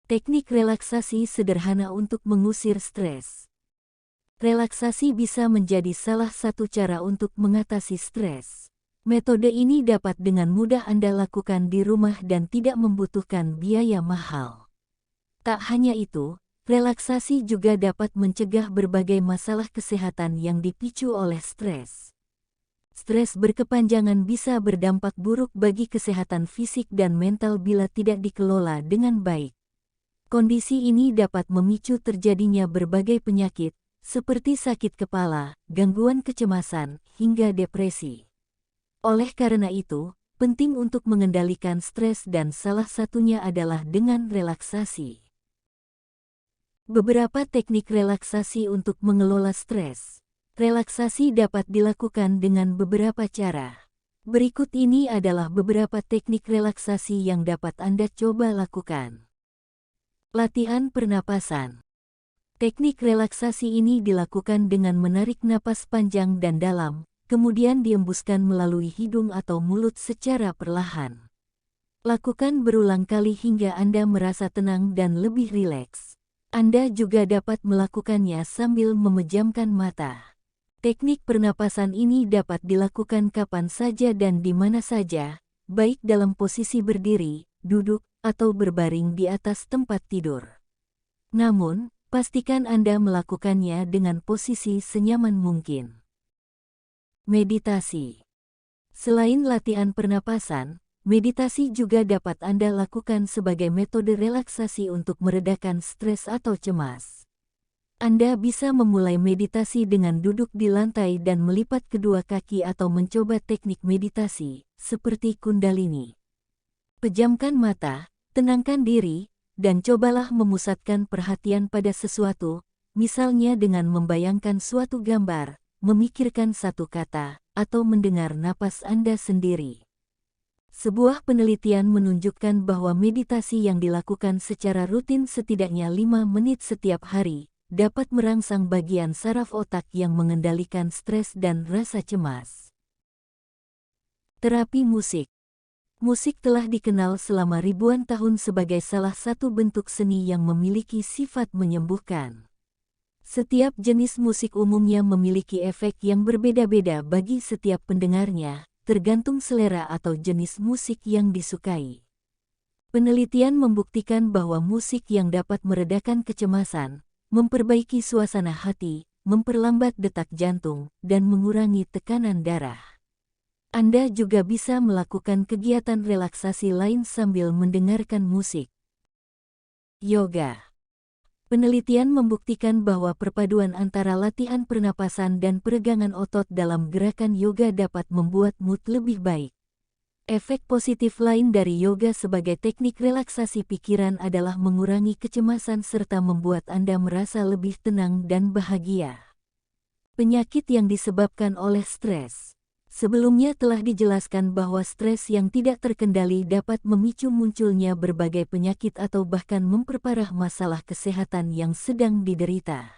Teknik relaksasi sederhana untuk mengusir stres. Relaksasi bisa menjadi salah satu cara untuk mengatasi stres. Metode ini dapat dengan mudah Anda lakukan di rumah dan tidak membutuhkan biaya mahal. Tak hanya itu, relaksasi juga dapat mencegah berbagai masalah kesehatan yang dipicu oleh stres. Stres berkepanjangan bisa berdampak buruk bagi kesehatan fisik dan mental bila tidak dikelola dengan baik. Kondisi ini dapat memicu terjadinya berbagai penyakit, seperti sakit kepala, gangguan kecemasan, hingga depresi. Oleh karena itu, penting untuk mengendalikan stres dan salah satunya adalah dengan relaksasi. Beberapa teknik relaksasi untuk mengelola stres. Relaksasi dapat dilakukan dengan beberapa cara. Berikut ini adalah beberapa teknik relaksasi yang dapat Anda coba lakukan. Latihan pernapasan. Teknik relaksasi ini dilakukan dengan menarik napas panjang dan dalam, kemudian diembuskan melalui hidung atau mulut secara perlahan. Lakukan berulang kali hingga Anda merasa tenang dan lebih rileks. Anda juga dapat melakukannya sambil memejamkan mata. Teknik pernapasan ini dapat dilakukan kapan saja dan di mana saja, baik dalam posisi berdiri, duduk, atau berbaring di atas tempat tidur. Namun, pastikan Anda melakukannya dengan posisi senyaman mungkin. Meditasi. Selain latihan pernapasan, meditasi juga dapat Anda lakukan sebagai metode relaksasi untuk meredakan stres atau cemas. Anda bisa memulai meditasi dengan duduk di lantai dan melipat kedua kaki atau mencoba teknik meditasi, seperti Kundalini. Pejamkan mata, tenangkan diri, dan cobalah memusatkan perhatian pada sesuatu, misalnya dengan membayangkan suatu gambar, memikirkan satu kata, atau mendengar napas Anda sendiri. Sebuah penelitian menunjukkan bahwa meditasi yang dilakukan secara rutin setidaknya 5 menit setiap hari, dapat merangsang bagian saraf otak yang mengendalikan stres dan rasa cemas. Terapi musik. Musik telah dikenal selama ribuan tahun sebagai salah satu bentuk seni yang memiliki sifat menyembuhkan. Setiap jenis musik umumnya memiliki efek yang berbeda-beda bagi setiap pendengarnya, tergantung selera atau jenis musik yang disukai. Penelitian membuktikan bahwa musik yang dapat meredakan kecemasan, memperbaiki suasana hati, memperlambat detak jantung, dan mengurangi tekanan darah. Anda juga bisa melakukan kegiatan relaksasi lain sambil mendengarkan musik. Yoga. Penelitian membuktikan bahwa perpaduan antara latihan pernapasan dan peregangan otot dalam gerakan yoga dapat membuat mood lebih baik. Efek positif lain dari yoga sebagai teknik relaksasi pikiran adalah mengurangi kecemasan serta membuat Anda merasa lebih tenang dan bahagia. Penyakit yang disebabkan oleh stres. Sebelumnya telah dijelaskan bahwa stres yang tidak terkendali dapat memicu munculnya berbagai penyakit atau bahkan memperparah masalah kesehatan yang sedang diderita.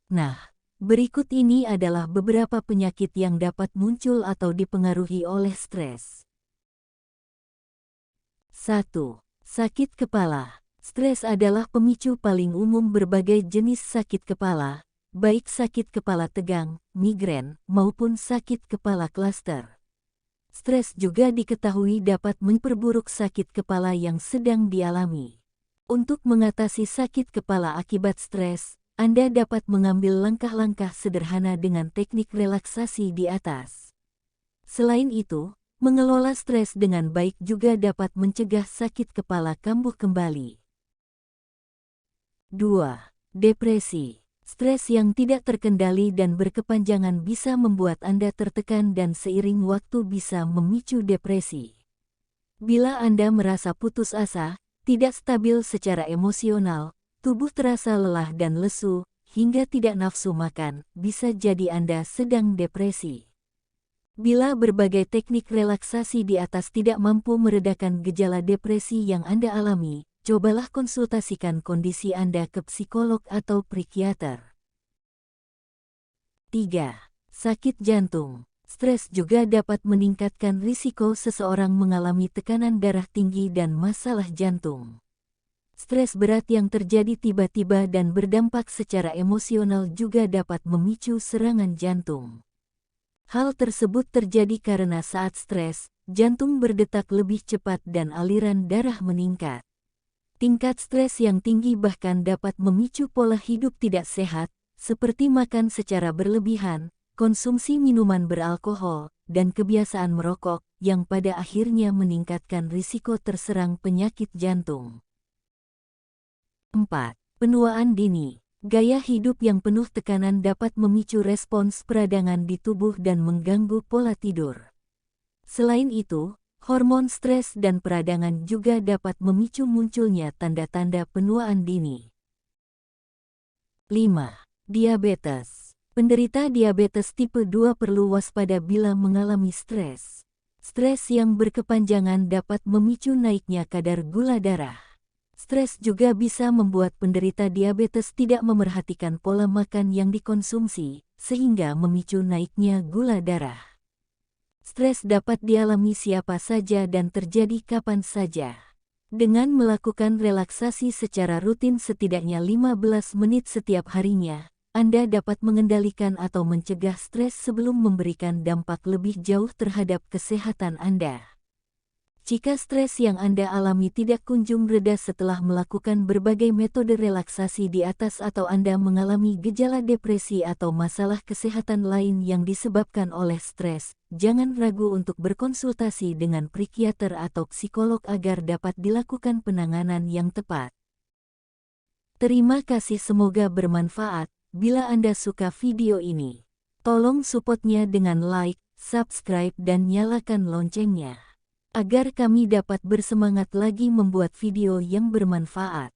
Nah, berikut ini adalah beberapa penyakit yang dapat muncul atau dipengaruhi oleh stres. 1. Sakit kepala. Stres adalah pemicu paling umum berbagai jenis sakit kepala, baik sakit kepala tegang, migrain, maupun sakit kepala klaster. Stres juga diketahui dapat memperburuk sakit kepala yang sedang dialami. Untuk mengatasi sakit kepala akibat stres, Anda dapat mengambil langkah-langkah sederhana dengan teknik relaksasi di atas. Selain itu, mengelola stres dengan baik juga dapat mencegah sakit kepala kambuh kembali. 2. Depresi. Stres yang tidak terkendali dan berkepanjangan bisa membuat Anda tertekan dan seiring waktu bisa memicu depresi. Bila Anda merasa putus asa, tidak stabil secara emosional, tubuh terasa lelah dan lesu, hingga tidak nafsu makan, bisa jadi Anda sedang depresi. Bila berbagai teknik relaksasi di atas tidak mampu meredakan gejala depresi yang Anda alami, cobalah konsultasikan kondisi Anda ke psikolog atau psikiater. 3. Sakit jantung. Stres juga dapat meningkatkan risiko seseorang mengalami tekanan darah tinggi dan masalah jantung. Stres berat yang terjadi tiba-tiba dan berdampak secara emosional juga dapat memicu serangan jantung. Hal tersebut terjadi karena saat stres, jantung berdetak lebih cepat dan aliran darah meningkat. Tingkat stres yang tinggi bahkan dapat memicu pola hidup tidak sehat, seperti makan secara berlebihan, konsumsi minuman beralkohol, dan kebiasaan merokok, yang pada akhirnya meningkatkan risiko terserang penyakit jantung. 4. Penuaan dini. Gaya hidup yang penuh tekanan dapat memicu respons peradangan di tubuh dan mengganggu pola tidur. Selain itu, hormon stres dan peradangan juga dapat memicu munculnya tanda-tanda penuaan dini. 5. Diabetes. Penderita diabetes tipe 2 perlu waspada bila mengalami stres. Stres yang berkepanjangan dapat memicu naiknya kadar gula darah. Stres juga bisa membuat penderita diabetes tidak memerhatikan pola makan yang dikonsumsi, sehingga memicu naiknya gula darah. Stres dapat dialami siapa saja dan terjadi kapan saja. Dengan melakukan relaksasi secara rutin setidaknya 15 menit setiap harinya, Anda dapat mengendalikan atau mencegah stres sebelum memberikan dampak lebih jauh terhadap kesehatan Anda. Jika stres yang Anda alami tidak kunjung reda setelah melakukan berbagai metode relaksasi di atas atau Anda mengalami gejala depresi atau masalah kesehatan lain yang disebabkan oleh stres, jangan ragu untuk berkonsultasi dengan psikiater atau psikolog agar dapat dilakukan penanganan yang tepat. Terima kasih, semoga bermanfaat. Bila Anda suka video ini, tolong support-nya dengan like, subscribe dan nyalakan loncengnya, agar kami dapat bersemangat lagi membuat video yang bermanfaat.